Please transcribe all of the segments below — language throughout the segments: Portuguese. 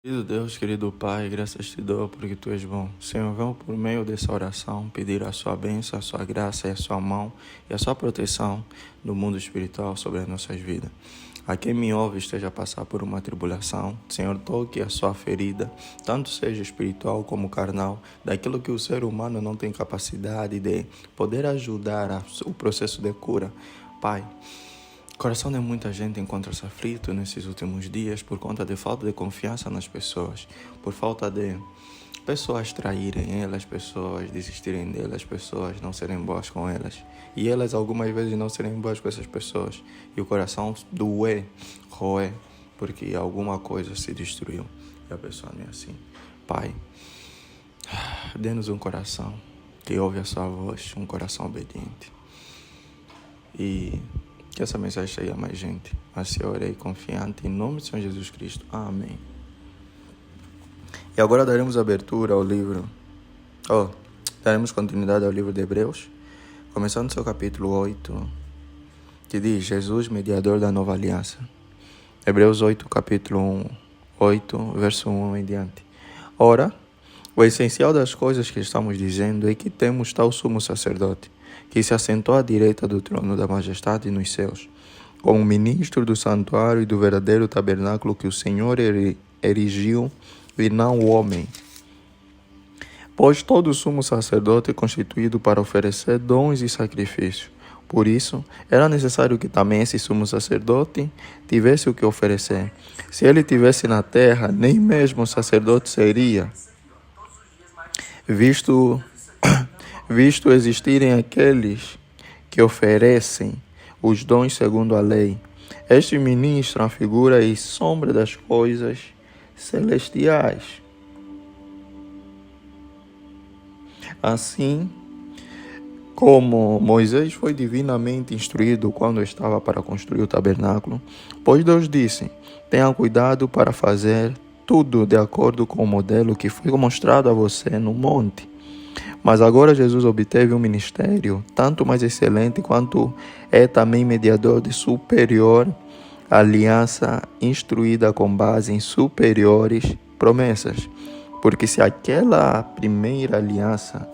Querido Deus, querido Pai, graças te dou porque Tu és bom. Senhor, vamos por meio dessa oração pedir a Sua bênção, a Sua graça e a Sua mão e a Sua proteção no mundo espiritual sobre as nossas vidas. A quem me ouve esteja a passar por uma tribulação, Senhor, toque a sua ferida, tanto seja espiritual como carnal, daquilo que o ser humano não tem capacidade de poder ajudar o processo de cura. Pai, o coração de muita gente encontra-se aflito nesses últimos dias por conta de falta de confiança nas pessoas, por falta de pessoas traírem elas, pessoas desistirem delas, pessoas não serem boas com elas. E elas algumas vezes não serem boas com essas pessoas. E o coração roe, porque alguma coisa se destruiu. E a pessoa não é assim. Pai, dê-nos um coração que ouve a sua voz, um coração obediente. E que essa mensagem chegue a mais gente. Assim eu orei confiante em nome de Senhor Jesus Cristo. Amém. E agora daremos abertura ao livro. Daremos continuidade ao livro de Hebreus, começando seu capítulo 8, que diz: Jesus, mediador da nova aliança. Hebreus 8, capítulo 8, verso 1 em diante. Ora, o essencial das coisas que estamos dizendo é que temos tal sumo sacerdote, que se assentou à direita do trono da majestade nos céus, como ministro do santuário e do verdadeiro tabernáculo que o Senhor erigiu, e não o homem. Pois todo sumo sacerdote é constituído para oferecer dons e sacrifícios. Por isso, era necessário que também esse sumo sacerdote tivesse o que oferecer. Se ele tivesse na terra, nem mesmo sacerdote seria, visto existirem aqueles que oferecem os dons segundo a lei. Este ministra a figura e sombra das coisas celestiais. Assim como Moisés foi divinamente instruído quando estava para construir o tabernáculo, pois Deus disse: tenha cuidado para fazer tudo de acordo com o modelo que foi mostrado a você no monte. Mas agora Jesus obteve um ministério tanto mais excelente quanto é também mediador de superior aliança, instruída com base em superiores promessas. Porque se aquela primeira aliança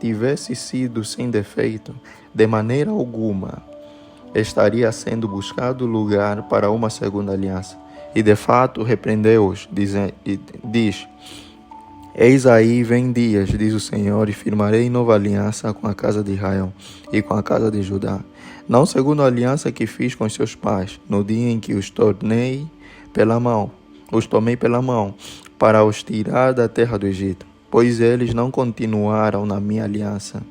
tivesse sido sem defeito, de maneira alguma estaria sendo buscado lugar para uma segunda aliança. E de fato repreendeu-os, diz: eis aí vem dias, diz o Senhor, e firmarei nova aliança com a casa de Israel e com a casa de Judá, não segundo a aliança que fiz com seus pais, no dia em que os tomei pela mão, para os tirar da terra do Egito, pois eles não continuaram na minha aliança,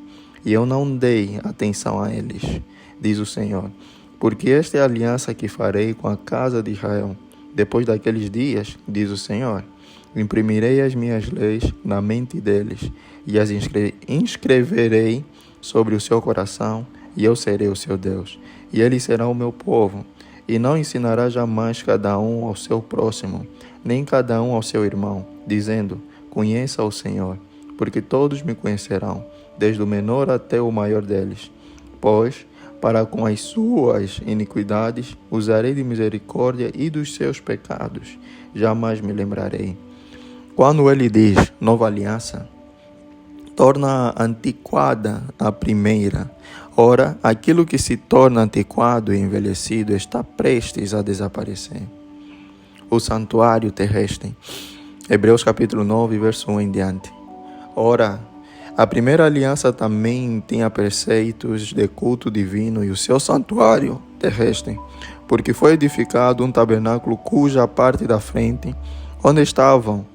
e eu não dei atenção a eles, diz o Senhor. Porque esta é a aliança que farei com a casa de Israel. Depois daqueles dias, diz o Senhor, imprimirei as minhas leis na mente deles e as inscreverei sobre o seu coração, e eu serei o seu Deus, e eles serão o meu povo. E não ensinará jamais cada um ao seu próximo, nem cada um ao seu irmão, dizendo: conheça o Senhor, porque todos me conhecerão, desde o menor até o maior deles. Pois, para com as suas iniquidades, usarei de misericórdia, e dos seus pecados jamais me lembrarei. Quando ele diz nova aliança, torna antiquada a primeira. Ora, aquilo que se torna antiquado e envelhecido está prestes a desaparecer. O santuário terrestre. Hebreus capítulo 9, verso 1 em diante. Ora, a primeira aliança também tinha preceitos de culto divino e o seu santuário terrestre, porque foi edificado um tabernáculo cuja parte da frente, onde estavam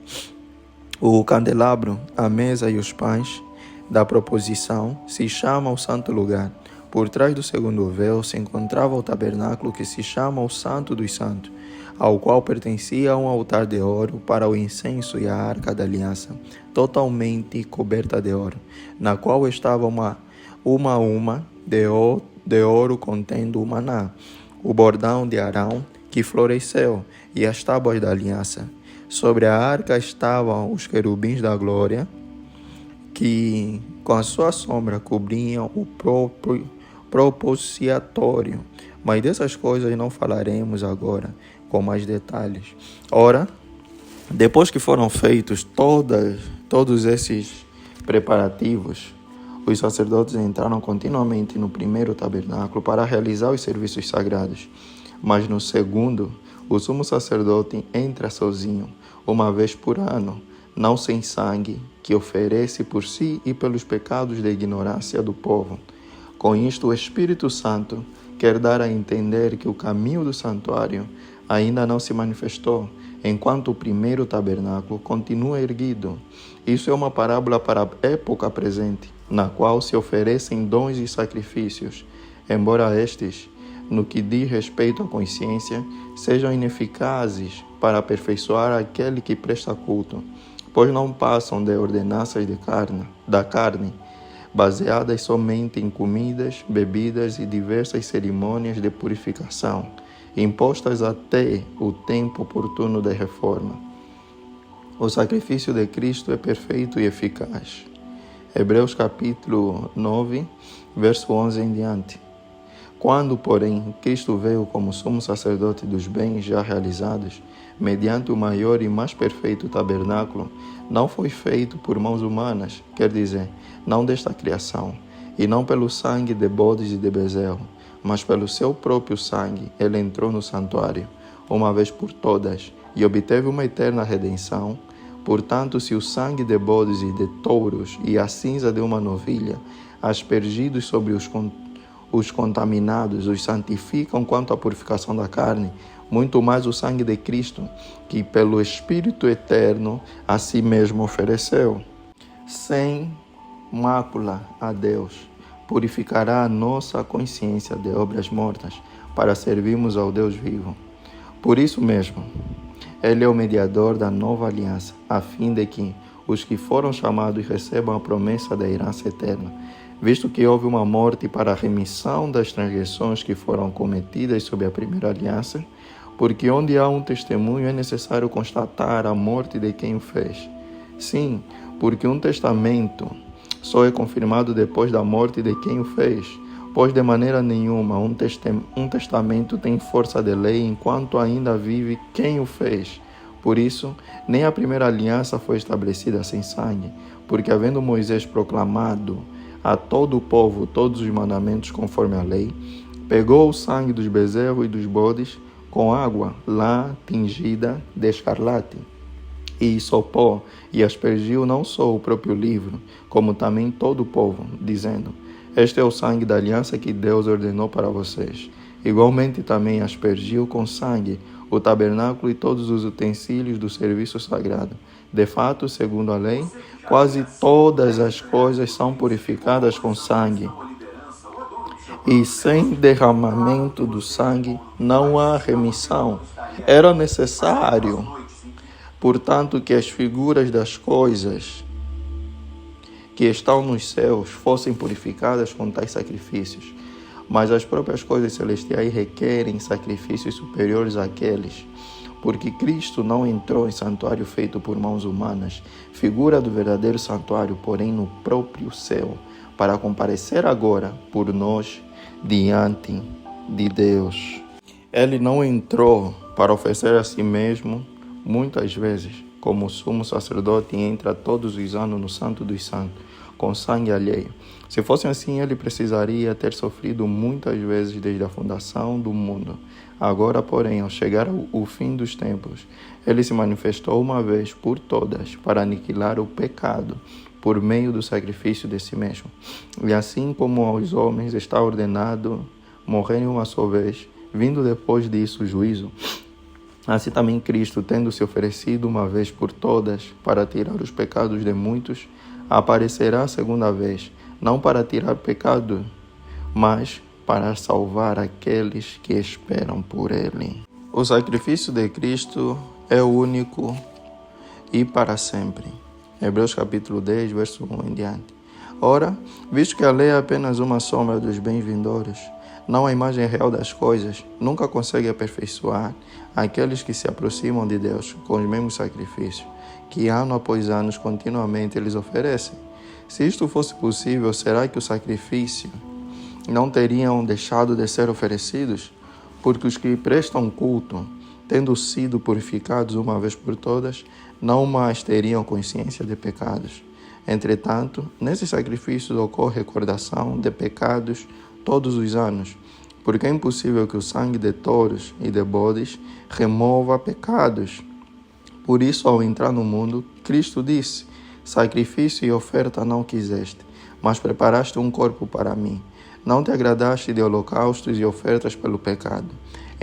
o candelabro, a mesa e os pães da proposição, se chama o santo lugar. Por trás do segundo véu se encontrava o tabernáculo que se chama o Santo dos Santos, ao qual pertencia um altar de ouro para o incenso e a arca da aliança, totalmente coberta de ouro, na qual estava uma de ouro contendo o maná, o bordão de Arão que floresceu e as tábuas da aliança. Sobre a arca estavam os querubins da glória, que com a sua sombra cobriam o propiciatório. Mas dessas coisas não falaremos agora com mais detalhes. Ora, Depois que foram feitos todos esses preparativos, os sacerdotes entraram continuamente no primeiro tabernáculo para realizar os serviços sagrados. Mas no segundo, o sumo sacerdote entra sozinho, uma vez por ano, não sem sangue, que oferece por si e pelos pecados da ignorância do povo. Com isto, o Espírito Santo quer dar a entender que o caminho do santuário ainda não se manifestou, enquanto o primeiro tabernáculo continua erguido. Isso é uma parábola para a época presente, na qual se oferecem dons e sacrifícios, embora estes, no que diz respeito à consciência, sejam ineficazes para aperfeiçoar aquele que presta culto, pois não passam de ordenanças da carne, baseadas somente em comidas, bebidas e diversas cerimônias de purificação, impostas até o tempo oportuno da reforma. O sacrifício de Cristo é perfeito e eficaz. Hebreus capítulo 9, verso 11 em diante. Quando, porém, Cristo veio como sumo sacerdote dos bens já realizados, mediante o maior e mais perfeito tabernáculo, não foi feito por mãos humanas, quer dizer, não desta criação, e não pelo sangue de bodes e de bezerro, mas pelo seu próprio sangue, ele entrou no santuário, uma vez por todas, e obteve uma eterna redenção. Portanto, se o sangue de bodes e de touros e a cinza de uma novilha, aspergidos sobre os contaminados, os santificam quanto à purificação da carne, muito mais o sangue de Cristo, que pelo Espírito eterno a si mesmo ofereceu, sem mácula a Deus, purificará a nossa consciência de obras mortas, para servirmos ao Deus vivo. Por isso mesmo, ele é o mediador da nova aliança, a fim de que os que foram chamados recebam a promessa da herança eterna, visto que houve uma morte para a remissão das transgressões que foram cometidas sob a primeira aliança, porque onde há um testemunho é necessário constatar a morte de quem o fez. Sim, porque um testamento só é confirmado depois da morte de quem o fez, pois de maneira nenhuma um testamento tem força de lei enquanto ainda vive quem o fez. Por isso, nem a primeira aliança foi estabelecida sem sangue, porque havendo Moisés proclamado a todo o povo todos os mandamentos conforme a lei, pegou o sangue dos bezerros e dos bodes com água lá tingida de escarlate, e sopou e aspergiu não só o próprio livro, como também todo o povo, dizendo: este é o sangue da aliança que Deus ordenou para vocês. Igualmente também aspergiu com sangue o tabernáculo e todos os utensílios do serviço sagrado. De fato, segundo a lei, quase todas as coisas são purificadas com sangue. E sem derramamento do sangue não há remissão. Era necessário, portanto, que as figuras das coisas que estão nos céus fossem purificadas com tais sacrifícios. Mas as próprias coisas celestiais requerem sacrifícios superiores àqueles, porque Cristo não entrou em santuário feito por mãos humanas, figura do verdadeiro santuário, porém no próprio céu, para comparecer agora por nós diante de Deus. Ele não entrou para oferecer a si mesmo, muitas vezes, como o sumo sacerdote entra todos os anos no Santo dos Santos, com sangue alheio. Se fosse assim, ele precisaria ter sofrido muitas vezes desde a fundação do mundo. Agora, porém, ao chegar o fim dos tempos, ele se manifestou uma vez por todas para aniquilar o pecado por meio do sacrifício de si mesmo. E assim como aos homens está ordenado morrerem uma só vez, vindo depois disso o juízo, assim também Cristo, tendo se oferecido uma vez por todas para tirar os pecados de muitos, aparecerá a segunda vez, não para tirar pecado, mas para salvar aqueles que esperam por ele. O sacrifício de Cristo é único e para sempre. Hebreus capítulo 10, verso 1 em diante. Ora, visto que a lei é apenas uma sombra dos bens vindouros, não a imagem real das coisas, nunca consegue aperfeiçoar aqueles que se aproximam de Deus com os mesmos sacrifícios, que ano após ano continuamente eles oferecem. Se isto fosse possível, será que o sacrifício não teriam deixado de ser oferecidos? Porque os que prestam culto tendo sido purificados uma vez por todas, não mais teriam consciência de pecados. Entretanto, nesses sacrifícios ocorre recordação de pecados todos os anos, porque é impossível que o sangue de touros e de bodes remova pecados. Por isso, ao entrar no mundo, Cristo disse: sacrifício e oferta não quiseste, mas preparaste um corpo para mim. Não te agradaste de holocaustos e ofertas pelo pecado.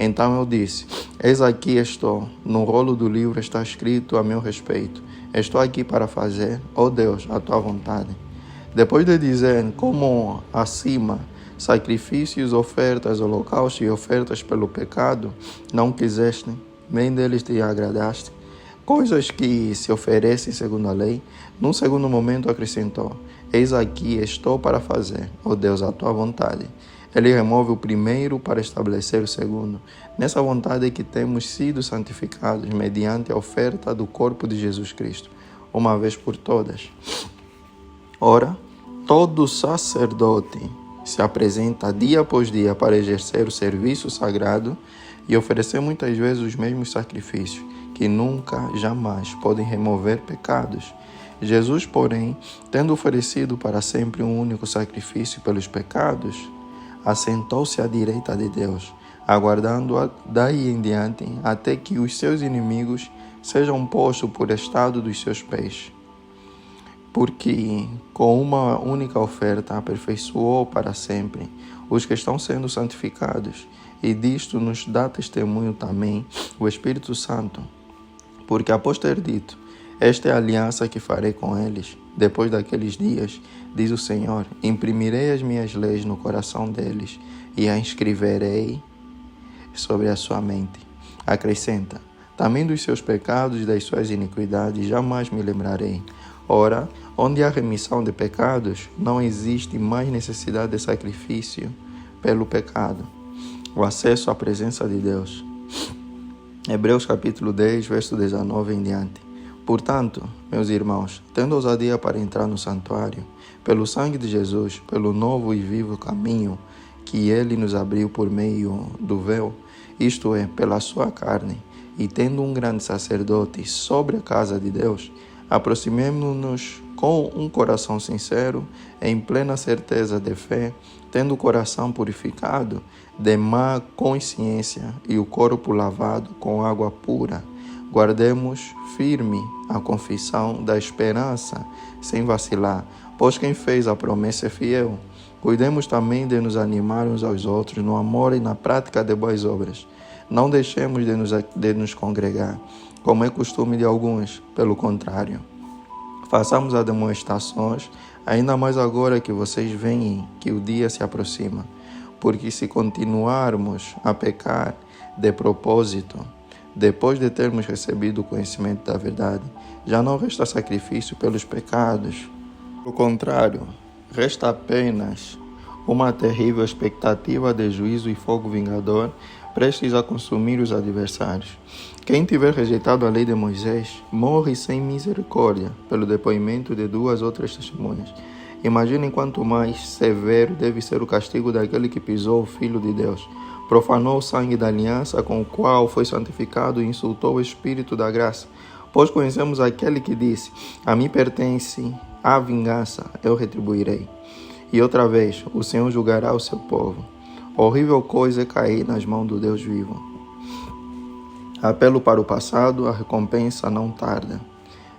Então eu disse: eis aqui estou, no rolo do livro está escrito a meu respeito. Estou aqui para fazer, ó Deus, a tua vontade. Depois de dizer, como acima, sacrifícios, ofertas, holocaustos e ofertas pelo pecado, não quiseste, nem deles te agradaste, coisas que se oferecem segundo a lei, num segundo momento acrescentou: eis aqui estou para fazer, ó Deus, a tua vontade. Ele remove o primeiro para estabelecer o segundo. Nessa vontade é que temos sido santificados mediante a oferta do corpo de Jesus Cristo, uma vez por todas. Ora, todo sacerdote se apresenta dia após dia para exercer o serviço sagrado e oferecer muitas vezes os mesmos sacrifícios, que nunca, jamais podem remover pecados. Jesus, porém, tendo oferecido para sempre um único sacrifício pelos pecados, assentou-se à direita de Deus, aguardando daí em diante até que os seus inimigos sejam postos por estado dos seus pés. Porque com uma única oferta aperfeiçoou para sempre os que estão sendo santificados, e disto nos dá testemunho também o Espírito Santo. Porque após ter dito: esta é a aliança que farei com eles, depois daqueles dias, diz o Senhor, imprimirei as minhas leis no coração deles e a inscreverei sobre a sua mente. Acrescenta: também dos seus pecados e das suas iniquidades jamais me lembrarei. Ora, onde há remissão de pecados, não existe mais necessidade de sacrifício pelo pecado. O acesso à presença de Deus. Hebreus capítulo 10, verso 19 em diante. Portanto, meus irmãos, tendo ousadia para entrar no santuário, pelo sangue de Jesus, pelo novo e vivo caminho que ele nos abriu por meio do véu, isto é, pela sua carne, e tendo um grande sacerdote sobre a casa de Deus, aproximemo-nos com um coração sincero, em plena certeza de fé, tendo o coração purificado de má consciência e o corpo lavado com água pura. Guardemos firme a confissão da esperança, sem vacilar, pois quem fez a promessa é fiel. Cuidemos também de nos animar uns aos outros no amor e na prática de boas obras. Não deixemos de nos congregar, como é costume de alguns, pelo contrário. Façamos as demonstrações, ainda mais agora que vocês veem que o dia se aproxima. Porque se continuarmos a pecar de propósito, depois de termos recebido o conhecimento da verdade, já não resta sacrifício pelos pecados. Pelo contrário, resta apenas uma terrível expectativa de juízo e fogo vingador, prestes a consumir os adversários. Quem tiver rejeitado a lei de Moisés, morre sem misericórdia, pelo depoimento de 2 ou 3 testemunhas. Imaginem quanto mais severo deve ser o castigo daquele que pisou o Filho de Deus, profanou o sangue da aliança com o qual foi santificado e insultou o Espírito da graça. Pois conhecemos aquele que disse: a mim pertence a vingança, eu retribuirei. E outra vez, o Senhor julgará o seu povo. Horrível coisa é cair nas mãos do Deus vivo. Apelo para o passado, a recompensa não tarda.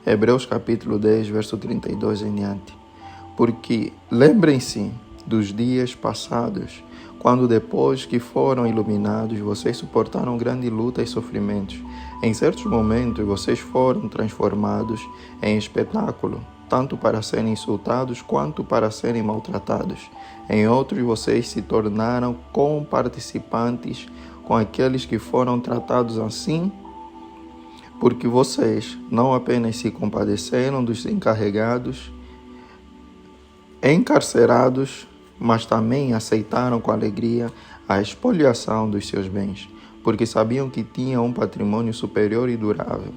Hebreus capítulo 10, verso 32 em diante. Porque lembrem-se dos dias passados, quando depois que foram iluminados, vocês suportaram grande luta e sofrimentos. Em certos momentos, vocês foram transformados em espetáculo, tanto para serem insultados quanto para serem maltratados. Em outros, vocês se tornaram comparticipantes com aqueles que foram tratados assim, porque vocês não apenas se compadeceram dos encarregados, encarcerados, mas também aceitaram com alegria a expoliação dos seus bens, porque sabiam que tinham um patrimônio superior e durável.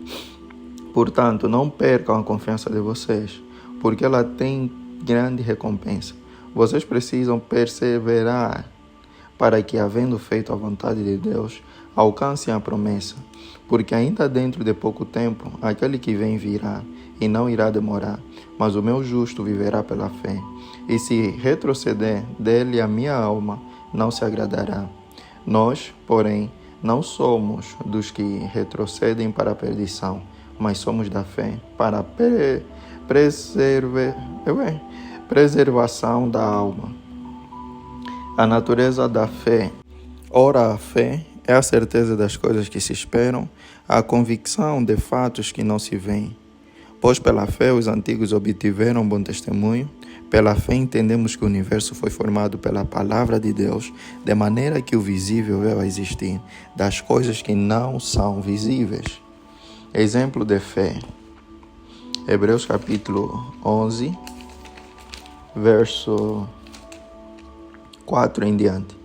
Portanto, não percam a confiança de vocês, porque ela tem grande recompensa. Vocês precisam perseverar para que, havendo feito a vontade de Deus, alcancem a promessa, porque ainda dentro de pouco tempo aquele que vem virá, e não irá demorar, mas o meu justo viverá pela fé. E se retroceder, dele a minha alma não se agradará. Nós, porém, não somos dos que retrocedem para a perdição, mas somos da fé para a preservação da alma. A natureza da fé. Ora, a fé é a certeza das coisas que se esperam, a convicção de fatos que não se veem. Pois pela fé os antigos obtiveram bom testemunho. Pela fé entendemos que o universo foi formado pela palavra de Deus, de maneira que o visível veio a existir das coisas que não são visíveis. Exemplo de fé. Hebreus capítulo 11, verso 4 em diante.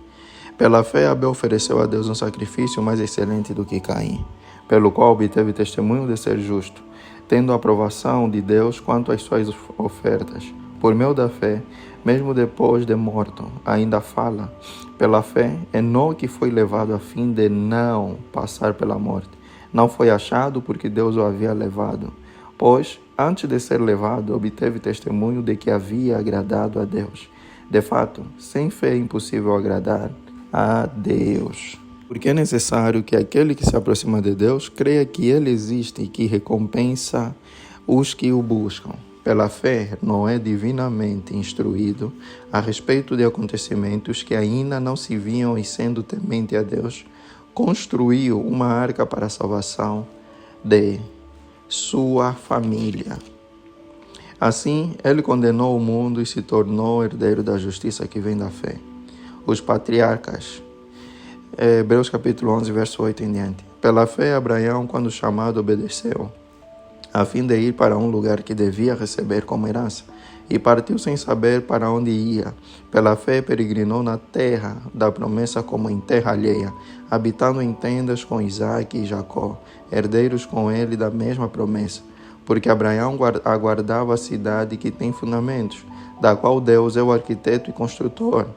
Pela fé Abel ofereceu a Deus um sacrifício mais excelente do que Caim, pelo qual obteve testemunho de ser justo, tendo a aprovação de Deus quanto às suas ofertas. Por meio da fé, mesmo depois de morto, ainda fala. Pela fé, Enoque foi levado a fim de não passar pela morte. Não foi achado porque Deus o havia levado, pois, antes de ser levado, obteve testemunho de que havia agradado a Deus. De fato, sem fé é impossível agradar a Deus. Porque é necessário que aquele que se aproxima de Deus creia que Ele existe e que recompensa os que o buscam. Pela fé, Noé, divinamente instruído a respeito de acontecimentos que ainda não se viam e sendo temente a Deus, construiu uma arca para a salvação de sua família. Assim, ele condenou o mundo e se tornou herdeiro da justiça que vem da fé. Os patriarcas. Hebreus capítulo 11, verso 8 em diante. Pela fé, Abraão, quando chamado, obedeceu, a fim de ir para um lugar que devia receber como herança, e partiu sem saber para onde ia. Pela fé, peregrinou na terra da promessa como em terra alheia, habitando em tendas com Isaque e Jacó, herdeiros com ele da mesma promessa. Porque Abraão aguardava a cidade que tem fundamentos, da qual Deus é o arquiteto e construtor.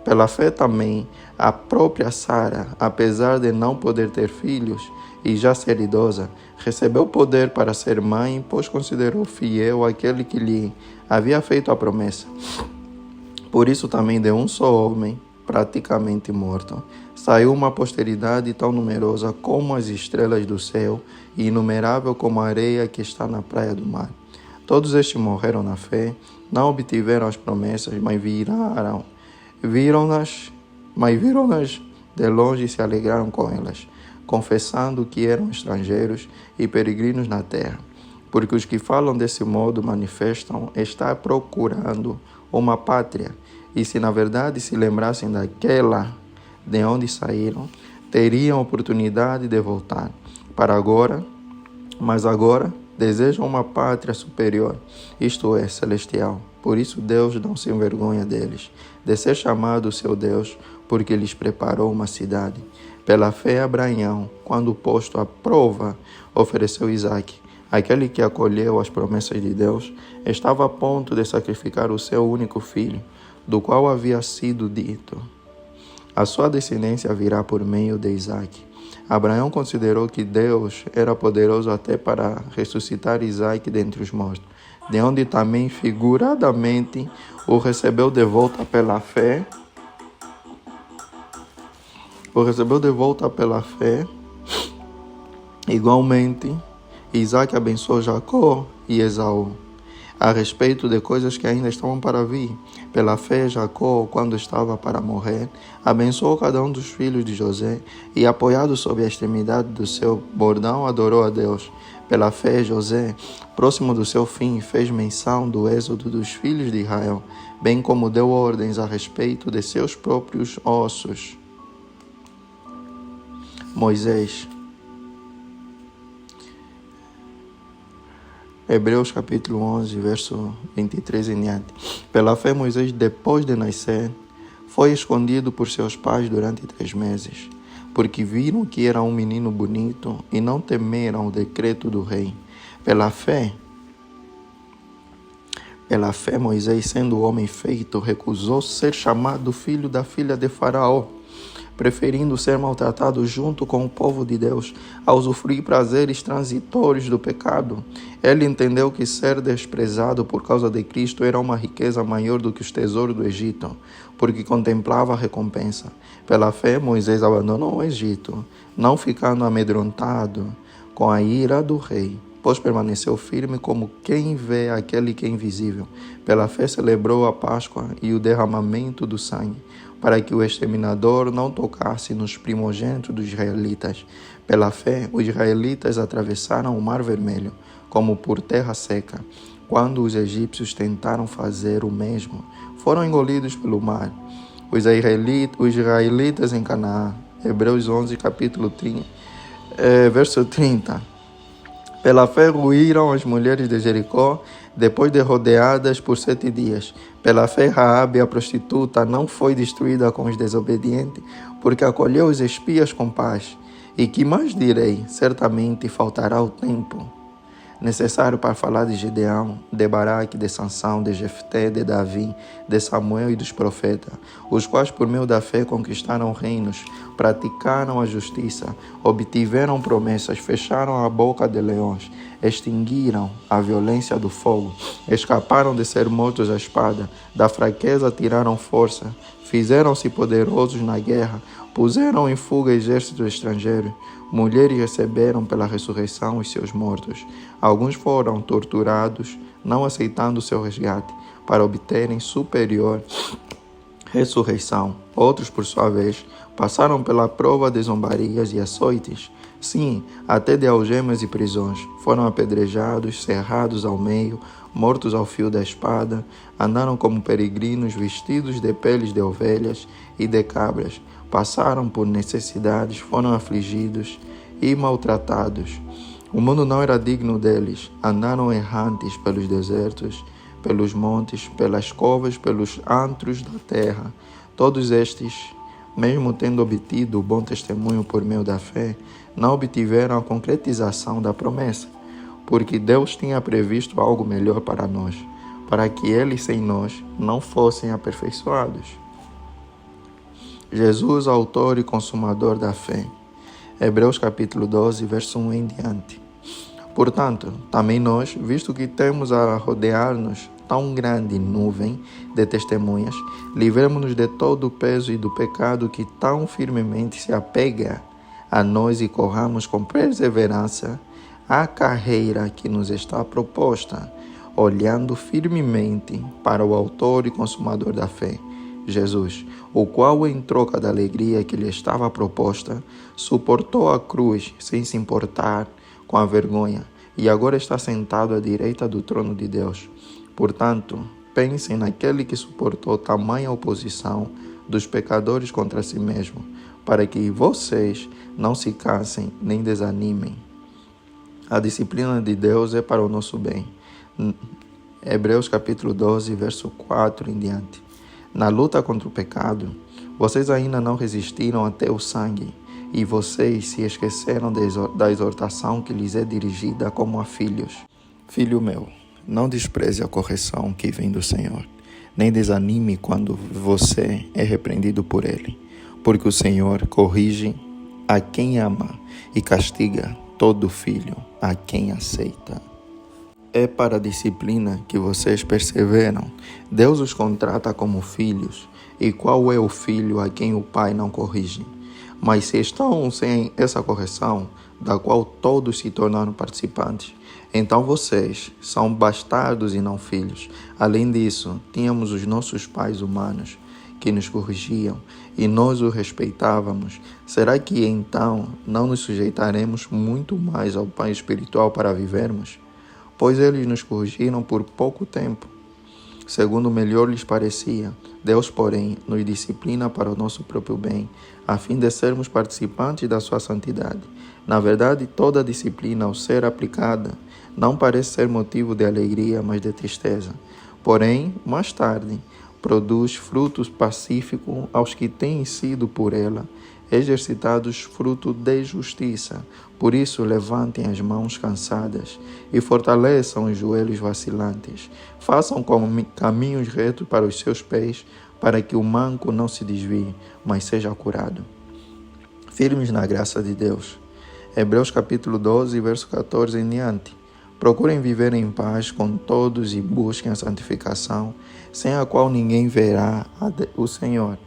Pela fé também, a própria Sara, apesar de não poder ter filhos e já ser idosa, recebeu poder para ser mãe, pois considerou fiel aquele que lhe havia feito a promessa. Por isso também de um só homem, praticamente morto, saiu uma posteridade tão numerosa como as estrelas do céu e inumerável como a areia que está na praia do mar. Todos estes morreram na fé, não obtiveram as promessas, mas viram-nas de longe e se alegraram com elas, confessando que eram estrangeiros e peregrinos na terra. Porque os que falam desse modo manifestam estar procurando uma pátria, e se na verdade se lembrassem daquela de onde saíram, teriam oportunidade de voltar mas agora desejam uma pátria superior, isto é, celestial. Por isso Deus não se envergonha deles, de ser chamado seu Deus, porque lhes preparou uma cidade. Pela fé, Abraão, quando posto à prova, ofereceu Isaque. Aquele que acolheu as promessas de Deus estava a ponto de sacrificar o seu único filho, do qual havia sido dito: a sua descendência virá por meio de Isaque. Abraão considerou que Deus era poderoso até para ressuscitar Isaque dentre os mortos, de onde também figuradamente o recebeu de volta pela fé. Igualmente, Isaque abençoou Jacó e Esaú a respeito de coisas que ainda estavam para vir. Pela fé, Jacó, quando estava para morrer, abençoou cada um dos filhos de José e, apoiado sob a extremidade do seu bordão, adorou a Deus. Pela fé, José, próximo do seu fim, fez menção do êxodo dos filhos de Israel, bem como deu ordens a respeito de seus próprios ossos. Moisés. Hebreus capítulo 11, verso 23 em diante. Pela fé, Moisés, depois de nascer, foi escondido por seus pais durante 3 meses, porque viram que era um menino bonito e não temeram o decreto do rei. Pela fé, Moisés, sendo homem feito, recusou ser chamado filho da filha de Faraó, preferindo ser maltratado junto com o povo de Deus, a usufruir prazeres transitórios do pecado. Ele entendeu que ser desprezado por causa de Cristo era uma riqueza maior do que os tesouros do Egito, porque contemplava a recompensa. Pela fé, Moisés abandonou o Egito, não ficando amedrontado com a ira do rei, pois permaneceu firme como quem vê aquele que é invisível. Pela fé celebrou a Páscoa e o derramamento do sangue, para que o exterminador não tocasse nos primogênitos dos israelitas. Pela fé, os israelitas atravessaram o Mar Vermelho, como por terra seca. Quando os egípcios tentaram fazer o mesmo, foram engolidos pelo mar. Os israelitas em Canaã. Hebreus 11, capítulo 30, verso 30. Pela fé ruíram as mulheres de Jericó, depois de rodeadas por 7 dias. Pela fé, Raabe, a prostituta, não foi destruída com os desobedientes, porque acolheu os espias com paz. E que mais direi? Certamente faltará o tempo necessário para falar de Gideão, de Baraque, de Sansão, de Jefté, de Davi, de Samuel e dos profetas, os quais por meio da fé conquistaram reinos, praticaram a justiça, obtiveram promessas, fecharam a boca de leões, extinguiram a violência do fogo, escaparam de ser mortos à espada, da fraqueza tiraram força, fizeram-se poderosos na guerra, puseram em fuga exércitos estrangeiros. Mulheres receberam pela ressurreição os seus mortos. Alguns foram torturados, não aceitando seu resgate, para obterem superior ressurreição. Outros, por sua vez, passaram pela prova de zombarias e açoites. Sim, até de algemas e prisões. Foram apedrejados, cerrados ao meio, mortos ao fio da espada. Andaram como peregrinos vestidos de peles de ovelhas e de cabras. Passaram por necessidades, foram afligidos e maltratados. O mundo não era digno deles. Andaram errantes pelos desertos, pelos montes, pelas covas, pelos antros da terra. Todos estes, mesmo tendo obtido o bom testemunho por meio da fé, não obtiveram a concretização da promessa, porque Deus tinha previsto algo melhor para nós, para que eles sem nós não fossem aperfeiçoados. Jesus, autor e consumador da fé. Hebreus capítulo 12, verso 1 em diante. Portanto, também nós, visto que temos a rodear-nos tão grande nuvem de testemunhas, livremos-nos de todo o peso e do pecado que tão firmemente se apega a nós e corramos com perseverança a carreira que nos está proposta, olhando firmemente para o autor e consumador da fé, Jesus, o qual, em troca da alegria que lhe estava proposta, suportou a cruz sem se importar com a vergonha, e agora está sentado à direita do trono de Deus. Portanto, pensem naquele que suportou tamanha oposição dos pecadores contra si mesmo, para que vocês não se cansem nem desanimem. A disciplina de Deus é para o nosso bem. Hebreus capítulo 12, verso 4 em diante. Na luta contra o pecado, vocês ainda não resistiram até o sangue, e vocês se esqueceram da exortação que lhes é dirigida como a filhos. Filho meu, não despreze a correção que vem do Senhor, nem desanime quando você é repreendido por Ele, porque o Senhor corrige a quem ama e castiga todo filho a quem aceita. É para a disciplina que vocês perseveram. Deus os contrata como filhos. E qual é o filho a quem o pai não corrige? Mas se estão sem essa correção, da qual todos se tornaram participantes, então vocês são bastardos e não filhos. Além disso, tínhamos os nossos pais humanos que nos corrigiam e nós os respeitávamos. Será que então não nos sujeitaremos muito mais ao Pai espiritual para vivermos? Pois eles nos corrigiram por pouco tempo, segundo melhor lhes parecia. Deus, porém, nos disciplina para o nosso próprio bem, a fim de sermos participantes da sua santidade. Na verdade, toda disciplina, ao ser aplicada, não parece ser motivo de alegria, mas de tristeza. Porém, mais tarde, produz frutos pacíficos aos que têm sido por ela exercitados fruto de justiça. Por isso, levantem as mãos cansadas e fortaleçam os joelhos vacilantes. Façam caminhos retos para os seus pés, para que o manco não se desvie, mas seja curado. firmes na graça de Deus. Hebreus capítulo 12, verso 14 em diante. Procurem viver em paz com todos e busquem a santificação, sem a qual ninguém verá o Senhor.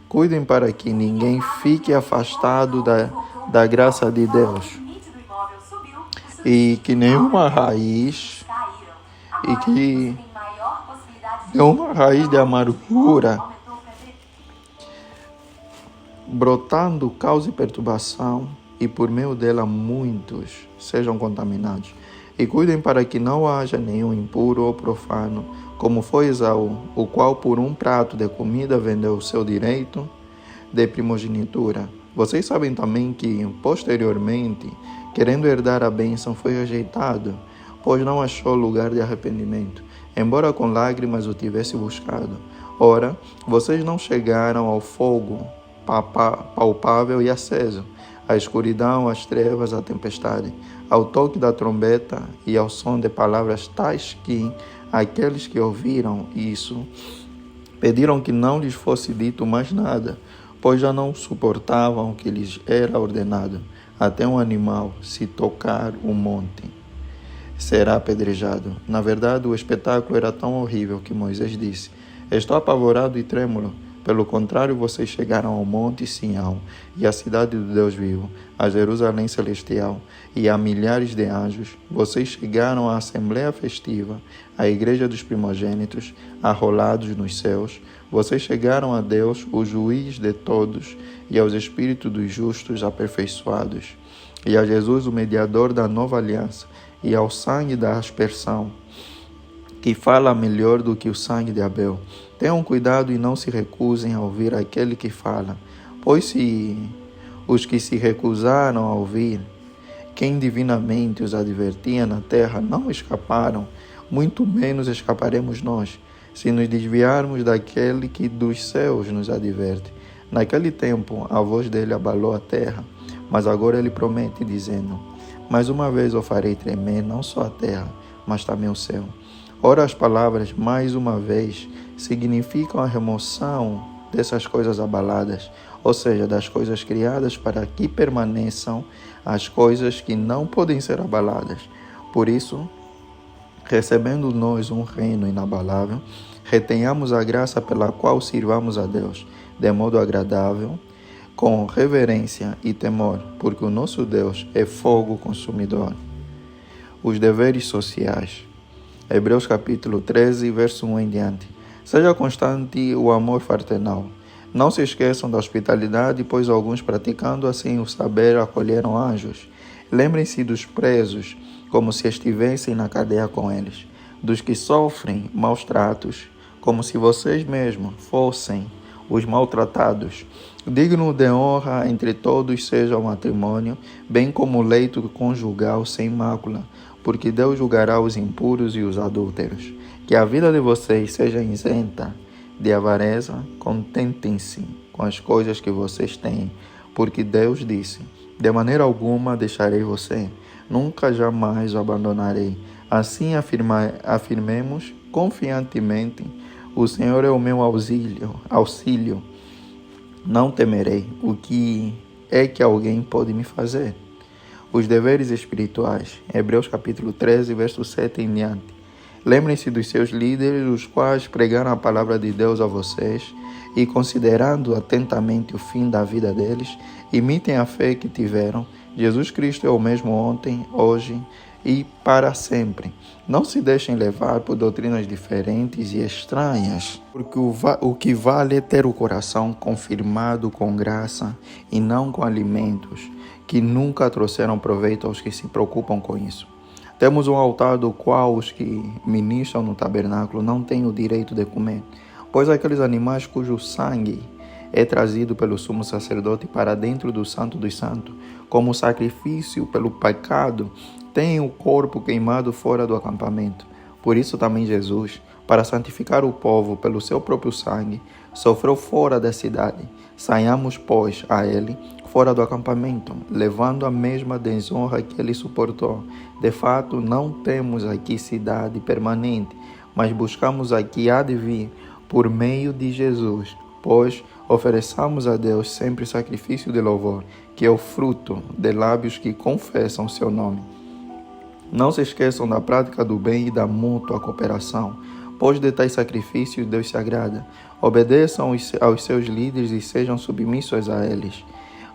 Cuidem para que ninguém fique afastado da graça de Deus e que nenhuma raiz de amargura brotando cause perturbação e por meio dela muitos sejam contaminados. E cuidem para que não haja nenhum impuro ou profano, como foi Esaú, o qual por um prato de comida vendeu o seu direito de primogenitura. Vocês sabem também que, posteriormente, querendo herdar a bênção, foi rejeitado, pois não achou lugar de arrependimento, embora com lágrimas o tivesse buscado. Ora, vocês não chegaram ao fogo palpável e aceso, à escuridão, às trevas, à tempestade, ao toque da trombeta e ao som de palavras tais que aqueles que ouviram isso pediram que não lhes fosse dito mais nada, pois já não suportavam o que lhes era ordenado. Até um animal, se tocar o monte, será apedrejado. Na verdade, o espetáculo era tão horrível que Moisés disse: estou apavorado e trêmulo. Pelo contrário, vocês chegaram ao monte Sião e à cidade do Deus vivo, a Jerusalém celestial e a milhares de anjos. Vocês chegaram à assembleia festiva, à igreja dos primogênitos, arrolados nos céus. Vocês chegaram a Deus, o juiz de todos, e aos espíritos dos justos aperfeiçoados, e a Jesus, o mediador da nova aliança, e ao sangue da aspersão, que fala melhor do que o sangue de Abel. Tenham cuidado e não se recusem a ouvir aquele que fala, pois se os que se recusaram a ouvir, quem divinamente os advertia na terra, não escaparam, muito menos escaparemos nós, se nos desviarmos daquele que dos céus nos adverte. Naquele tempo, a voz dele abalou a terra, mas agora ele promete, dizendo: mais uma vez eu farei tremer não só a terra, mas também o céu. Ora, as palavras mais uma vez significam a remoção dessas coisas abaladas, ou seja, das coisas criadas para que permaneçam as coisas que não podem ser abaladas. Por isso, recebendo nós um reino inabalável, retenhamos a graça pela qual sirvamos a Deus, de modo agradável, com reverência e temor, porque o nosso Deus é fogo consumidor. Os deveres sociais. Hebreus capítulo 13, verso 1 em diante. Seja constante o amor fraternal. Não se esqueçam da hospitalidade, pois alguns praticando assim o saber acolheram anjos. Lembrem-se dos presos, como se estivessem na cadeia com eles, dos que sofrem maus tratos, como se vocês mesmos fossem os maltratados. Digno de honra entre todos seja o matrimônio, bem como o leito conjugal sem mácula, porque Deus julgará os impuros e os adúlteros. Que a vida de vocês seja isenta de avareza, contentem-se com as coisas que vocês têm, porque Deus disse: de maneira alguma deixarei você, nunca jamais o abandonarei. Assim afirmemos confiantemente: o Senhor é o meu auxílio, não temerei. O que é que alguém pode me fazer? Os deveres espirituais. Hebreus capítulo 13, verso 7 em diante. Lembrem-se dos seus líderes, os quais pregaram a palavra de Deus a vocês, e considerando atentamente o fim da vida deles, imitem a fé que tiveram. Jesus Cristo é o mesmo ontem, hoje e para sempre. Não se deixem levar por doutrinas diferentes e estranhas, porque o que vale é ter o coração confirmado com graça e não com alimentos que nunca trouxeram proveito aos que se preocupam com isso. Temos um altar do qual os que ministram no tabernáculo não têm o direito de comer, pois aqueles animais cujo sangue é trazido pelo sumo sacerdote para dentro do Santo dos Santos, como sacrifício pelo pecado, têm o corpo queimado fora do acampamento. Por isso também Jesus, para santificar o povo pelo seu próprio sangue, sofreu fora da cidade. Saiamos, pois, a ele fora do acampamento, levando a mesma desonra que ele suportou. De fato, não temos aqui cidade permanente, mas buscamos aqui há de vir, por meio de Jesus, pois ofereçamos a Deus sempre sacrifício de louvor, que é o fruto de lábios que confessam seu nome. Não se esqueçam da prática do bem e da mútua cooperação, pois de tais sacrifícios Deus se agrada. Obedeçam aos seus líderes e sejam submissos a eles,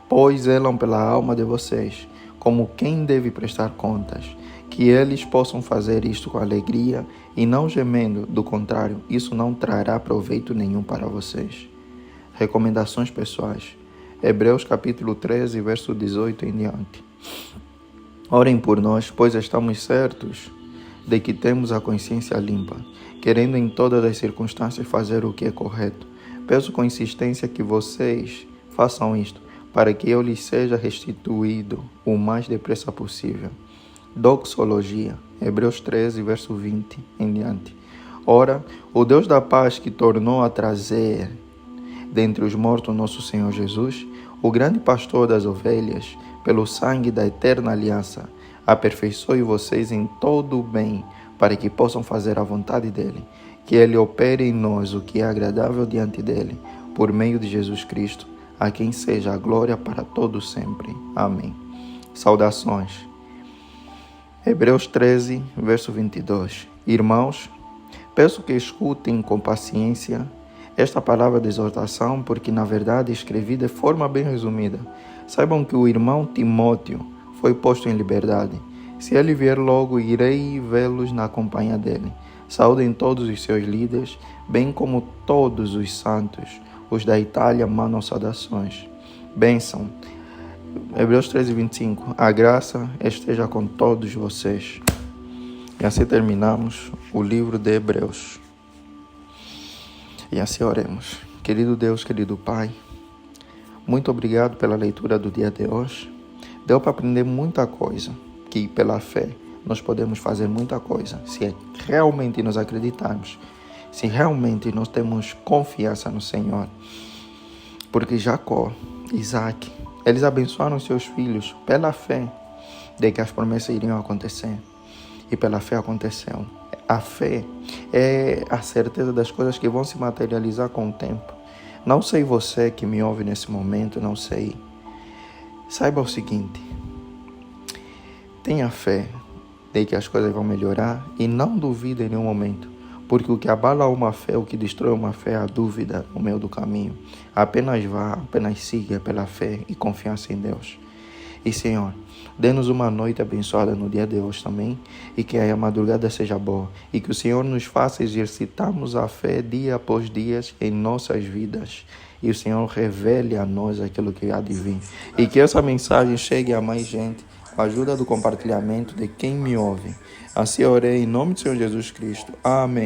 pois zelam pela alma de vocês, como quem deve prestar contas. Que eles possam fazer isto com alegria e não gemendo, do contrário, isso não trará proveito nenhum para vocês. Recomendações pessoais. Hebreus capítulo 13, verso 18 em diante. Orem por nós, pois estamos certos de que temos a consciência limpa, querendo em todas as circunstâncias fazer o que é correto. Peço com insistência que vocês façam isto, para que eu lhes seja restituído o mais depressa possível. Doxologia, Hebreus 13, verso 20 em diante. Ora, o Deus da paz que tornou a trazer dentre os mortos nosso Senhor Jesus, o grande pastor das ovelhas, pelo sangue da eterna aliança, aperfeiçoe vocês em todo o bem, para que possam fazer a vontade dele, que ele opere em nós o que é agradável diante dele, por meio de Jesus Cristo, a quem seja a glória para todos sempre. Amém. Saudações. Hebreus 13, verso 22. Irmãos, peço que escutem com paciência esta palavra de exortação, porque na verdade escrevi de forma bem resumida. Saibam que o irmão Timóteo foi posto em liberdade. Se ele vier logo, irei vê-los na companhia dele. Saúdem todos os seus líderes, bem como todos os santos. Os da Itália mandam saudações. Bênção. Hebreus 13, 25. A graça esteja com todos vocês. E assim terminamos o livro de Hebreus. E assim oremos. Querido Deus, querido Pai, muito obrigado pela leitura do dia de hoje. Deu para aprender muita coisa, que pela fé nós podemos fazer muita coisa, se realmente nós acreditarmos, se realmente nós temos confiança no Senhor. Porque Jacó, Isaac, eles abençoaram seus filhos pela fé de que as promessas iriam acontecer. E pela fé aconteceu. A fé é a certeza das coisas que vão se materializar com o tempo. Não sei você que me ouve nesse momento, não sei. Saiba o seguinte: tenha fé de que as coisas vão melhorar e não duvide em nenhum momento, porque o que abala uma fé, o que destrói uma fé é a dúvida no meio do caminho. Apenas vá, apenas siga pela fé e confiança em Deus. E Senhor, dê-nos uma noite abençoada no dia de hoje também, e que a madrugada seja boa, e que o Senhor nos faça exercitarmos a fé dia após dia em nossas vidas, e o Senhor revele a nós aquilo que há de vir, e que essa mensagem chegue a mais gente, com a ajuda do compartilhamento de quem me ouve. Assim orei em nome do Senhor Jesus Cristo. Amém.